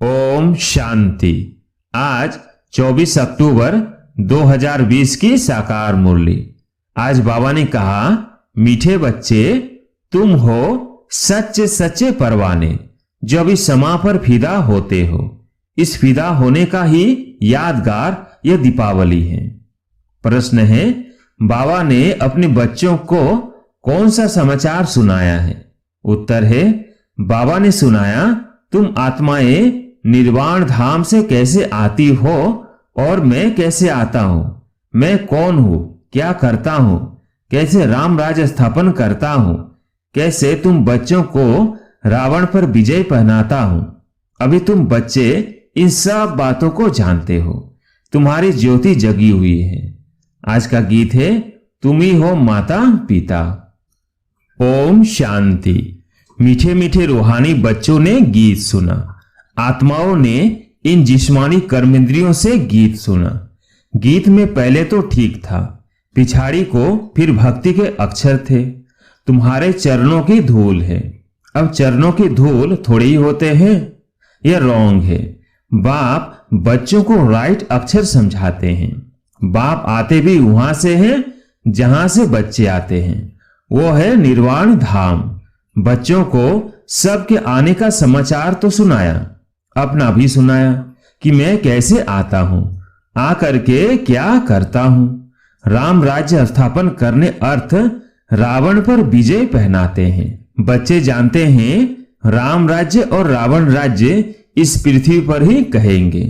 ओम शांति। आज 24 अक्टूबर 2020 की साकार मुरली। आज बाबा ने कहा, मीठे बच्चे तुम हो सच्चे सच्चे परवाने जो अभी समा पर फिदा होते हो। इस फिदा होने का ही यादगार यह दीपावली है। प्रश्न है, बाबा ने अपने बच्चों को कौन सा समाचार सुनाया है? उत्तर है, बाबा ने सुनाया, तुम आत्माएं निर्वाण धाम से कैसे आती हो और मैं कैसे आता हूं, मैं कौन हूं, क्या करता हूं, कैसे राम राज स्थापन करता हूं, कैसे तुम बच्चों को रावण पर विजय पहनाता हूं। अभी तुम बच्चे इन सब बातों को जानते हो, तुम्हारी ज्योति जगी हुई है। आज का गीत है, तुम ही हो माता पिता। ओम शांति। मीठे मीठे रूहानी बच्चों ने गीत सुना, आत्माओं ने इन जिस्मानी कर्मेंद्रियों से गीत सुना। गीत में पहले तो ठीक था, पिछाड़ी को फिर भक्ति के अक्षर थे। तुम्हारे चरणों की धूल है। अब चरणों की धूल थोड़े ही होते हैं, यह रॉन्ग है। बाप बच्चों को राइट अक्षर समझाते हैं। बाप आते भी वहां से हैं जहां से बच्चे आते हैं, वो है निर्वाण धाम। बच्चों को सबके आने का समाचार तो सुनाया, अपना भी सुनाया कि मैं कैसे आता हूं, आकर के क्या करता हूं। राम राज्य स्थापन करने अर्थ रावण पर विजय पहनाते हैं। बच्चे जानते हैं राम राज्य और रावण राज्य इस पृथ्वी पर ही कहेंगे।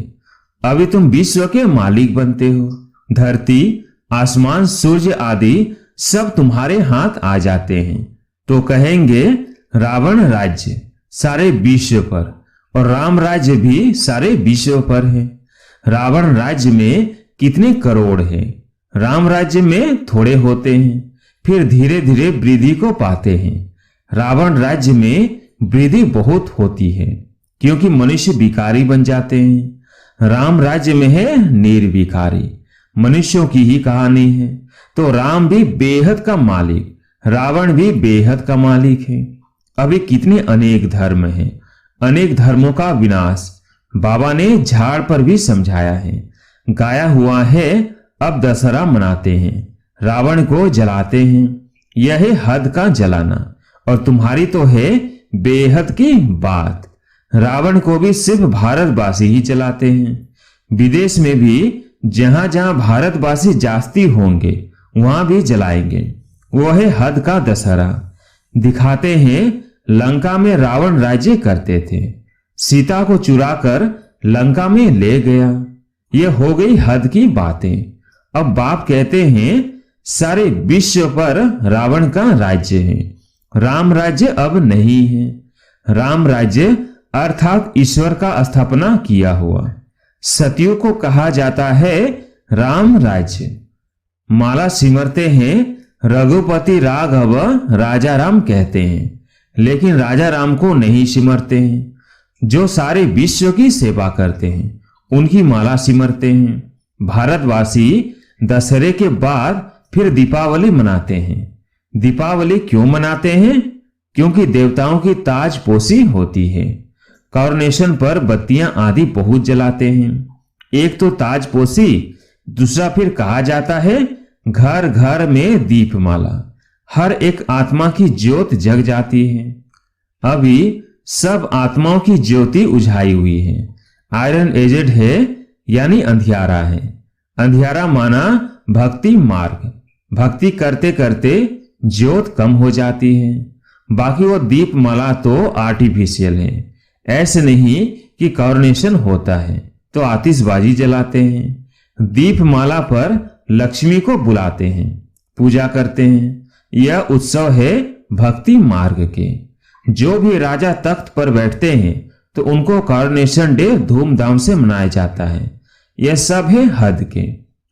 अभी तुम विश्व के मालिक बनते हो। धरती, आसमान, सूर्य आदि सब तुम्हारे हाथ आ जाते हैं तो कहेंगे रावण राज्य सारे विश्व पर और राम राज्य भी सारे विश्व पर है। रावण राज्य में कितने करोड़ हैं, राम राज्य में थोड़े होते हैं, फिर धीरे धीरे वृद्धि को पाते हैं। रावण राज्य में वृद्धि बहुत होती है क्योंकि मनुष्य विकारी बन जाते हैं। राम राज्य में है निर्विकारी, मनुष्यों की ही कहानी है। तो राम भी बेहद का मालिक, रावण भी बेहद का मालिक है। अभी कितने अनेक धर्म हैं, अनेक धर्मों का विनाश बाबा ने झाड़ पर भी समझाया है। गाया हुआ है, अब दशहरा मनाते हैं, रावण को जलाते हैं। यह है हद का जलाना और तुम्हारी तो है बेहद की बात। रावण को भी सिर्फ भारतवासी ही जलाते हैं। विदेश में भी जहां जहां भारतवासी जास्ती होंगे वहां भी जलाएंगे। वो है हद का दशहरा। दिखाते हैं लंका में रावण राज्य करते थे, सीता को चुराकर लंका में ले गया। ये हो गई हद की बातें। अब बाप कहते हैं सारे विश्व पर रावण का राज्य है, राम राज्य अब नहीं है। राम राज्य अर्थात ईश्वर का स्थापना किया हुआ। सतयुग को कहा जाता है राम राज्य। माला सिमरते हैं रघुपति राघव राजा राम कहते हैं, लेकिन राजा राम को नहीं सिमरते हैं। जो सारे विश्व की सेवा करते हैं उनकी माला सिमरते हैं। भारतवासी दशहरे के बाद फिर दीपावली मनाते हैं। दीपावली क्यों मनाते हैं? क्योंकि देवताओं की ताजपोशी होती है। कॉरोनेशन पर बत्तियां आदि बहुत जलाते हैं। एक तो ताजपोशी, दूसरा फिर कहा जाता है घर घर में दीपमाला। हर एक आत्मा की ज्योत जग जाती है। अभी सब आत्माओं की ज्योति उझाई हुई है। आयरन एजेड है यानी अंधियारा है। अंधियारा माना भक्ति मार्ग। भक्ति करते करते ज्योत कम हो जाती है। बाकी वो दीपमाला तो आर्टिफिशियल है। ऐसे नहीं कि कॉरोनेशन होता है तो आतिशबाजी जलाते हैं। दीपमाला पर लक्ष्मी को बुलाते हैं, पूजा करते हैं। यह उत्सव है भक्ति मार्ग के। जो भी राजा तख्त पर बैठते हैं तो उनको कॉरोनेशन डे धूमधाम से मनाया जाता है। यह सब है हद के।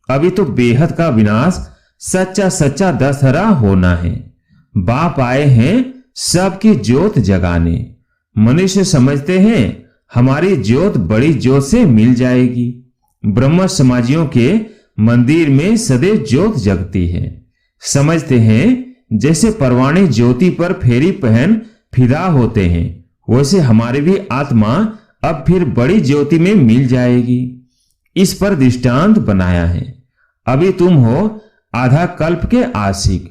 अभी तो बेहद का विनाश, सच्चा सच्चा दशहरा होना है। बाप आए हैं सबकी ज्योत जगाने। मनुष्य समझते हैं हमारी ज्योत बड़ी ज्योत से मिल जाएगी। ब्रह्म समाजियों के मंदिर में सदैव ज्योत जगती है। समझते हैं जैसे परवाने ज्योति पर फेरी पहन फिदा होते हैं, वैसे हमारी भी आत्मा अब फिर बड़ी ज्योति में मिल जाएगी। इस पर दृष्टांत बनाया है। अभी तुम हो आधा कल्प के आशिक,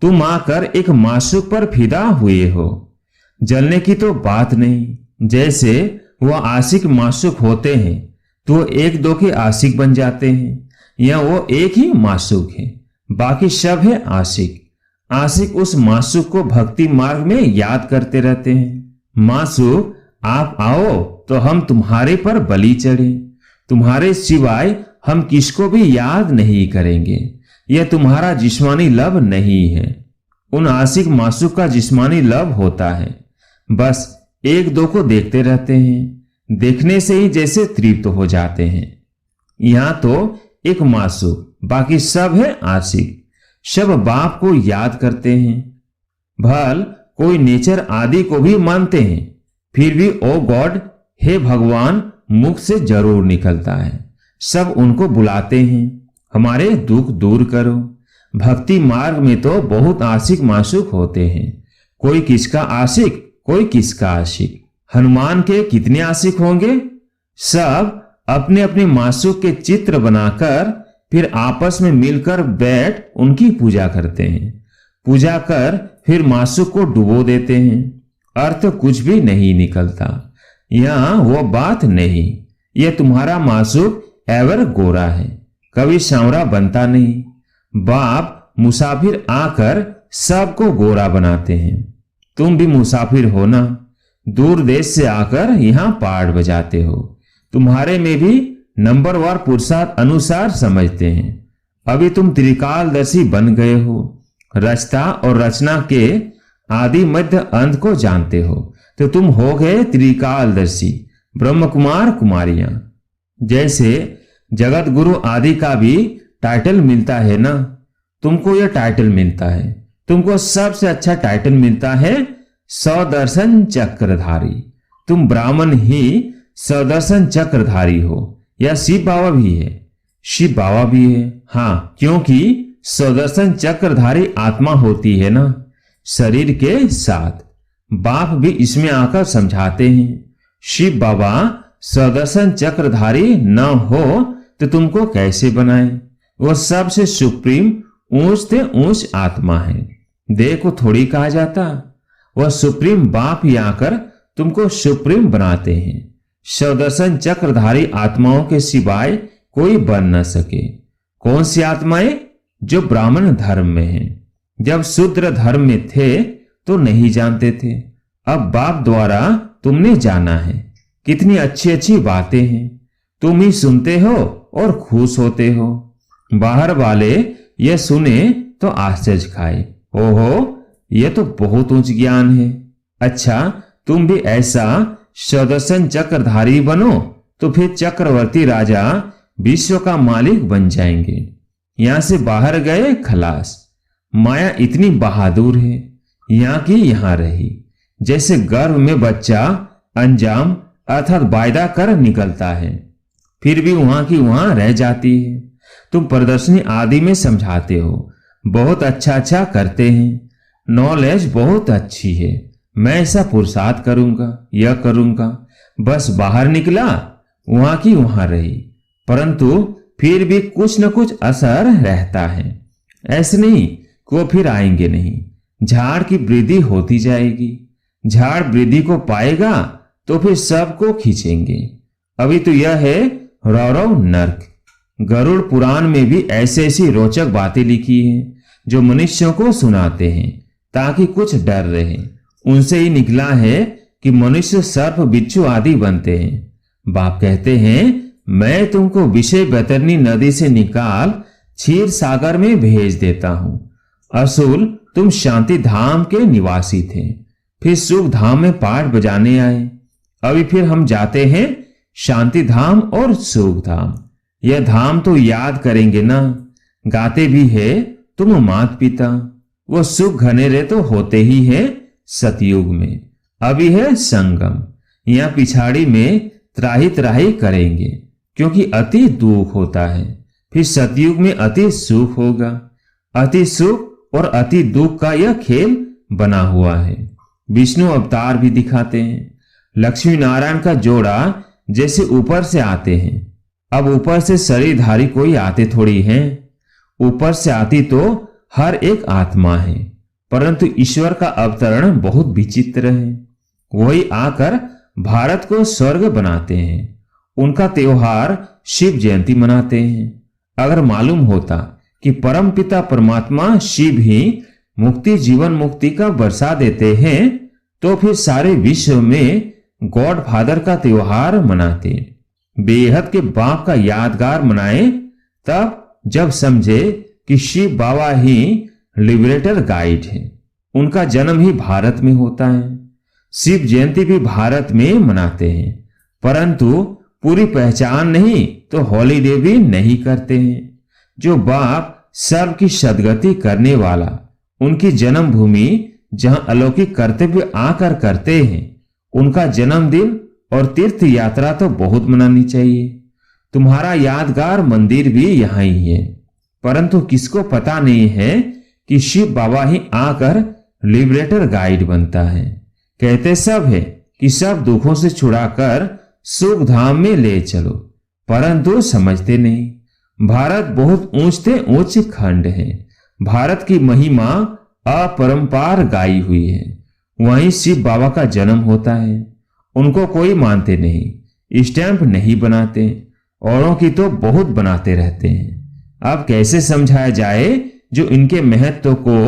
तुम आकर एक मासूक पर फिदा हुए हो। जलने की तो बात नहीं। जैसे वो आशिक मासूक होते हैं तो एक दो के आशिक बन जाते हैं, या वो एक ही मासूक है, बाकी सब है आशिक। आशिक उस मासूक को भक्ति मार्ग में याद करते रहते हैं। मासूक, आप आओ तो हम तुम्हारे पर बलि चढ़े, तुम्हारे सिवाय हम किसको भी याद नहीं करेंगे। यह तुम्हारा जिस्मानी लव नहीं है। उन आशिक मासूक का जिस्मानी लव होता है। बस एक दो को देखते रहते हैं, देखने से ही जैसे तृप्त हो जाते हैं। यहां तो एक मासूक, बाकी सब है आशिक। सब बाप को याद करते हैं। भल कोई नेचर आदि को भी मानते हैं, फिर भी ओ गॉड, हे भगवान, मुख से जरूर निकलता है। सब उनको बुलाते हैं, हमारे दुख दूर करो। भक्ति मार्ग में तो बहुत आशिक मासूक होते हैं। कोई किसका आशिक, कोई किसका आशिक। हनुमान के कितने आशिक होंगे? सब अपने अपने मासूक के चित्र बनाकर फिर आपस में मिलकर बैठ उनकी पूजा करते हैं। पूजा कर फिर मासूक को डुबो देते हैं। अर्थ कुछ भी नहीं निकलता। यहां वो बात नहीं। यह तुम्हारा मासूक एवर गोरा है, कभी सांवरा बनता नहीं। बाप मुसाफिर आकर सबको गोरा बनाते हैं। तुम भी मुसाफिर हो ना, दूर देश से आकर यहां पाठ बजाते हो। तुम्हारे में भी नंबरवार पुरुषार्थ अनुसार समझते हैं। अभी तुम त्रिकालदर्शी बन गए हो। रचता और रचना के आदि मध्य अंत को जानते हो, तो तुम हो गए त्रिकालदर्शी ब्रह्म कुमार कुमारियां। जैसे जगत गुरु आदि का भी टाइटल मिलता है ना, तुमको यह टाइटल मिलता है। तुमको सबसे अच्छा टाइटल मिलता है सदर्शन चक्रधारी। तुम ब्राह्मण ही सदर्शन चक्रधारी हो, या शिव बाबा भी है। शिव बाबा भी है, हाँ, क्योंकि सदर्शन चक्रधारी आत्मा होती है ना शरीर के साथ। बाप भी इसमें आकर समझाते हैं। शिव बाबा सदर्शन चक्रधारी न हो तो तुमको कैसे बनाए? वो सबसे सुप्रीम ऊंच से ऊंच आत्मा है। देखो थोड़ी कहा जाता, वह सुप्रीम बाप ही आकर तुमको सुप्रीम बनाते हैं। सदर्शन चक्रधारी आत्माओं के सिवाय कोई बन न सके। कौन सी आत्माएं? जो ब्राह्मण धर्म में हैं। जब शूद्र धर्म में थे तो नहीं जानते थे, अब बाप द्वारा तुमने जाना है। कितनी अच्छी अच्छी बातें हैं, तुम ही सुनते हो और खुश होते हो। बाहर वाले ये सुने तो आश्चर्य खाए, ओहो ये तो बहुत उच्च ज्ञान है। अच्छा, तुम भी ऐसा सदर्शन चक्रधारी बनो तो फिर चक्रवर्ती राजा विश्व का मालिक बन जाएंगे। यहां से बाहर गए खलास। माया इतनी बहादुर है, यहां की यहां रही। जैसे गर्भ में बच्चा अंजाम अर्थात वायदा कर निकलता है, फिर भी वहां की वहां रह जाती है। तुम प्रदर्शनी आदि में समझाते हो, बहुत अच्छा अच्छा करते हैं, नॉलेज बहुत अच्छी है, मैं ऐसा पुरुषार्थ करूंगा, यह करूंगा। बस बाहर निकला, वहां की वहां रही, परंतु फिर भी कुछ न कुछ असर रहता है। ऐसे नहीं कि वो फिर आएंगे नहीं। झाड़ की वृद्धि होती जाएगी। झाड़ वृद्धि को पाएगा तो फिर सबको खींचेंगे। अभी तो यह है रौरव नर्क। गरुड़ पुराण में भी ऐसी ऐसी रोचक बातें लिखी हैं जो मनुष्यों को सुनाते हैं ताकि कुछ डर रहे। उनसे ही निकला है कि मनुष्य सर्प बिच्छू आदि बनते हैं। बाप कहते हैं, मैं तुमको विषय बैतरणी नदी से निकाल क्षीर सागर में भेज देता हूं। असूल तुम शांति धाम के निवासी थे, फिर सुख धाम में पाठ बजाने आए। अभी फिर हम जाते हैं शांति धाम और सुख धाम। यह धाम तो याद करेंगे ना। गाते भी है तुम मात पिता। वो सुख घनेरे तो होते ही है सतयुग में। अभी है संगम, यहां पिछाड़ी में त्राही त्राही करेंगे क्योंकि अति दुख होता है। फिर सतयुग में अति सुख होगा। अति सुख और अति दुख का यह खेल बना हुआ है। विष्णु अवतार भी दिखाते हैं। लक्ष्मी नारायण का जोड़ा जैसे ऊपर से आते हैं। अब ऊपर से शरीरधारी कोई आते थोड़ी हैं। ऊपर से आती तो हर एक आत्मा है, परंतु ईश्वर का अवतरण बहुत विचित्र है। वही आकर भारत को स्वर्ग बनाते हैं। उनका त्योहार शिव जयंती मनाते हैं। अगर मालूम होता कि परमपिता परमात्मा शिव ही मुक्ति जीवन मुक्ति का बरसा देते हैं, तो फिर सारे विश्व में गॉड फादर का त्योहार मनाते, बेहद के बाप का यादगार मनाए। तब जब समझे कि शिव बाबा ही लिबरेटर गाइड है, उनका जन्म ही भारत में होता है। शिव जयंती भी भारत में मनाते हैं, परंतु पूरी पहचान नहीं तो हॉलीडे भी नहीं करते हैं। जो बाप सर्व की सदगति करने वाला, उनकी जन्मभूमि जहां अलौकिक कर्तव्य आकर करते हैं, उनका जन्मदिन और तीर्थ यात्रा तो बहुत मनानी चाहिए। तुम्हारा यादगार मंदिर भी यहां ही है, परंतु किसको पता नहीं है कि शिव बाबा ही आकर लिबरेटर गाइड बनता है। कहते सब है कि सब दुखों से छुड़ाकर सुख धाम में ले चलो, परंतु समझते नहीं। भारत बहुत ऊंचते ऊंच खंड है। भारत की महिमा अपरंपार गाई हुई है। वहीं शिव बाबा का जन्म होता है। उनको कोई मानते नहीं, स्टैंप नहीं बनाते, औरों की तो बहुत बनाते रहते हैं। अब कैसे समझाया जाए जो इनके महत्व को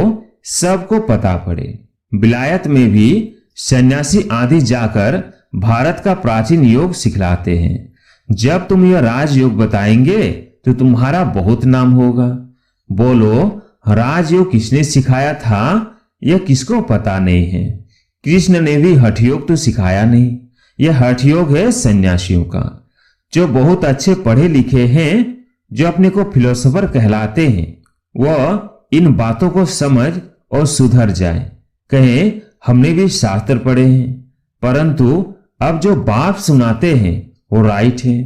सबको पता पड़े। विलायत में भी सन्यासी आदि जाकर भारत का प्राचीन योग सिखलाते हैं। जब तुम यह राजयोग बताएंगे तो तुम्हारा बहुत नाम होगा। बोलो, राजयोग किसने सिखाया था यह किसको पता नहीं है। कृष्ण ने भी हठयोग तो सिखाया नहीं। यह हठयोग है सन्यासियों का, जो बहुत अच्छे पढ़े लिखे हैं, जो अपने को फिलोसोफर कहलाते हैं। वह इन बातों को समझ और सुधर जाए, कहें हमने भी शास्त्र पढ़े हैं। परंतु अब जो बाप सुनाते हैं वो राइट है,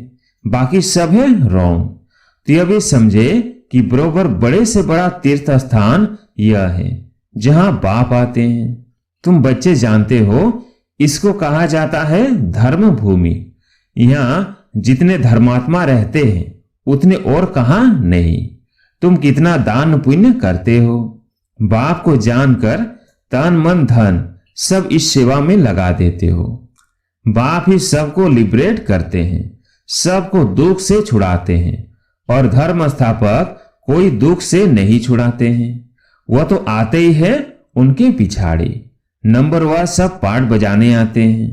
बाकी सब है रॉन्ग। तो यह भी समझे कि बरोबर बड़े से बड़ा तीर्थ स्थान यह है जहां बाप आते हैं। तुम बच्चे जानते हो, इसको कहा जाता है धर्म भूमि। यहां जितने धर्मात्मा रहते हैं उतने और कहां नहीं। तुम कितना दान पुण्य करते हो, बाप को जानकर तन मन धन सब इस सेवा में लगा देते हो। बाप ही सबको लिबरेट करते हैं, सबको दुख से छुड़ाते हैं, और धर्म स्थापक कोई दुख से नहीं छुड़ाते हैं। वह तो आते ही है उनके पिछाड़े। नंबर वन सब पाठ बजाने आते हैं।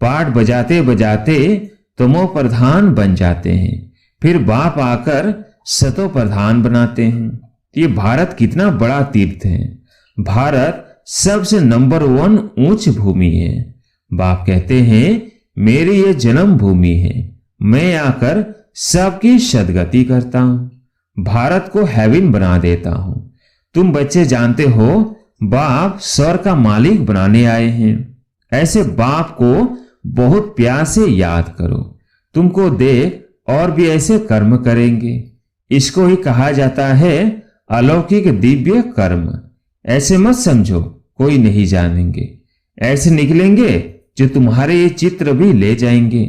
पाठ बजाते बजाते तमो प्रधान बन जाते हैं, फिर बाप आकर सतो प्रधान बनाते हैं। ये भारत कितना बड़ा तीर्थ है। भारत सबसे नंबर वन ऊंच भूमि है। बाप कहते हैं मेरी ये जन्म भूमि है, मैं आकर सबकी सदगति करता हूं, भारत को हेवन बना देता हूं। तुम बच्चे जानते हो बाप स्वर्ग का मालिक बनाने आए हैं। ऐसे बाप को बहुत प्यार से याद करो, तुमको देख और भी ऐसे कर्म करेंगे। इसको ही कहा जाता है अलौकिक दिव्य कर्म। ऐसे मत समझो कोई नहीं जानेंगे, ऐसे निकलेंगे जो तुम्हारे ये चित्र भी ले जाएंगे।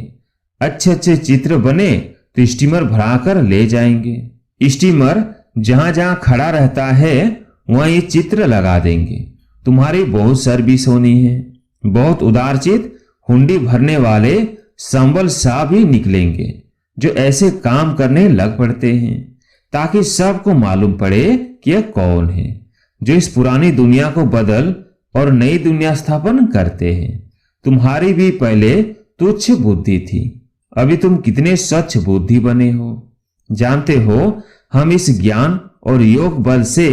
अच्छे अच्छे चित्र बने तो स्टीमर भराकर ले जाएंगे। स्टीमर जहां जहां खड़ा रहता है वहां ये चित्र लगा देंगे। तुम्हारी बहुत सर्विस होनी है। बहुत उदारचित हुंडी भरने वाले संबल शाह भी निकलेंगे जो ऐसे काम करने लग पड़ते हैं, ताकि सबको मालूम पड़े कि यह कौन है जो इस पुरानी दुनिया को बदल और नई दुनिया स्थापन करते हैं। तुम्हारी भी पहले तुच्छ बुद्धि थी, अभी तुम कितने स्वच्छ बुद्धि बने हो। जानते हो हम इस ज्ञान और योग बल से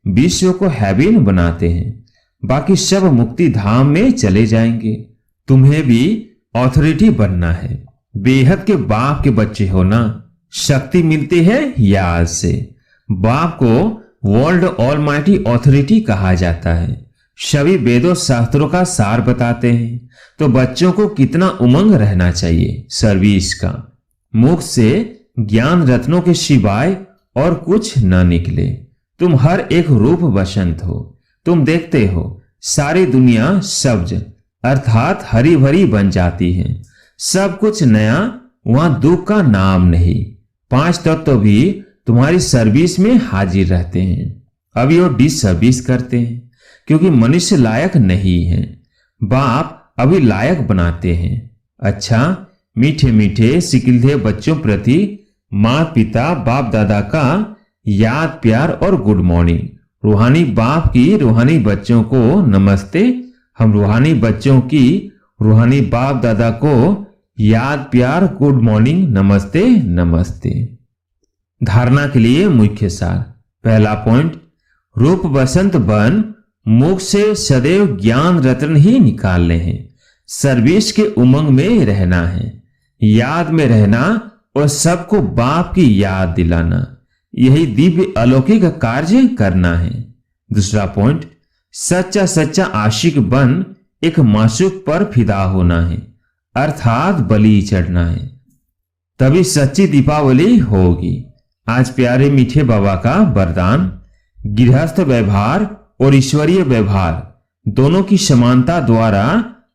विश्व को हेवन बनाते हैं, बाकी सब मुक्ति धाम में चले जाएंगे। तुम्हें भी ऑथोरिटी बनना है। बेहद के बाप के बच्चे हो ना, शक्ति मिलती है याद से। बाप को वर्ल्ड ऑलमाइटी ऑथोरिटी कहा जाता है। सभी वेदों शास्त्रों का सार बताते हैं। तो बच्चों को कितना उमंग रहना चाहिए सर्विस का। मुख से ज्ञान रत्नों के सिवाय और कुछ न निकले। तुम हर एक रूप बसंत हो। तुम देखते हो सारी दुनिया सब्ज अर्थात हरी भरी बन जाती हैं। सब कुछ नया, वहां दुख का नाम नहीं। 5 तत्व भी तुम्हारी सर्विस में हाजिर रहते हैं। अभी वो डिसर्विस करते हैं क्योंकि मनुष्य लायक नहीं है। बाप अभी लायक बनाते हैं। अच्छा, मीठे मीठे सिकिलधे बच्चों प्रति माता पिता बाप दादा का याद प्यार और गुड मॉर्निंग। रूहानी बाप की रूहानी बच्चों को नमस्ते। हम रूहानी बच्चों की रूहानी बाप दादा को याद प्यार गुड मॉर्निंग नमस्ते नमस्ते। धारणा के लिए मुख्य सार। पहला पॉइंट, रूप बसंत बन मुख से सदैव ज्ञान रत्न ही निकालने हैं। सर्विस के उमंग में रहना है, याद में रहना और सबको बाप की याद दिलाना। यही दिव्य अलौकिक कार्य करना है। दूसरा पॉइंट, सच्चा सच्चा आशिक बन एक मासूक पर फिदा होना है, अर्थात बलि चढ़ना है, तभी सच्ची दीपावली होगी। आज प्यारे मीठे बाबा का वरदान, गृहस्थ व्यवहार और ईश्वरीय व्यवहार दोनों की समानता द्वारा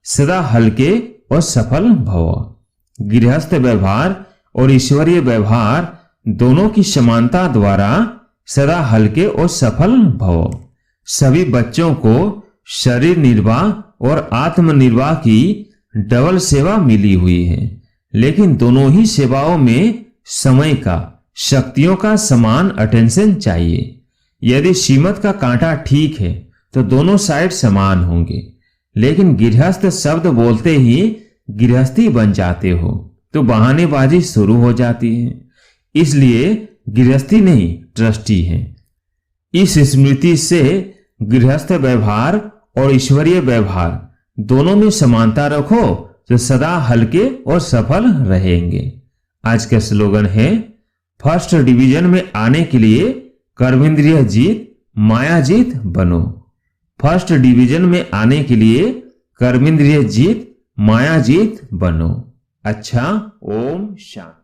सदा हल्के और सफल भव। गृहस्थ व्यवहार और ईश्वरीय व्यवहार दोनों की समानता द्वारा सदा हल्के और सफल भव। सभी बच्चों को शरीर निर्वाह और आत्म निर्वाह की डबल सेवा मिली हुई है, लेकिन दोनों ही सेवाओं में समय का, शक्तियों का समान अटेंशन चाहिए। यदि सीमत का कांटा ठीक है तो दोनों साइड समान होंगे, लेकिन गृहस्थ शब्द बोलते ही गृहस्थी बन जाते हो तो बहानेबाजी शुरू हो जाती है। इसलिए गृहस्थी नहीं, ट्रस्टी है। इस स्मृति से गृहस्थ व्यवहार और ईश्वरीय व्यवहार दोनों में समानता रखो तो सदा हल्के और सफल रहेंगे। आज का स्लोगन है, फर्स्ट डिवीजन में आने के लिए कर्मेंद्रिय जीत माया जीत बनो। फर्स्ट डिवीजन में आने के लिए कर्मेंद्रिय जीत माया जीत बनो। अच्छा, ओम शांति।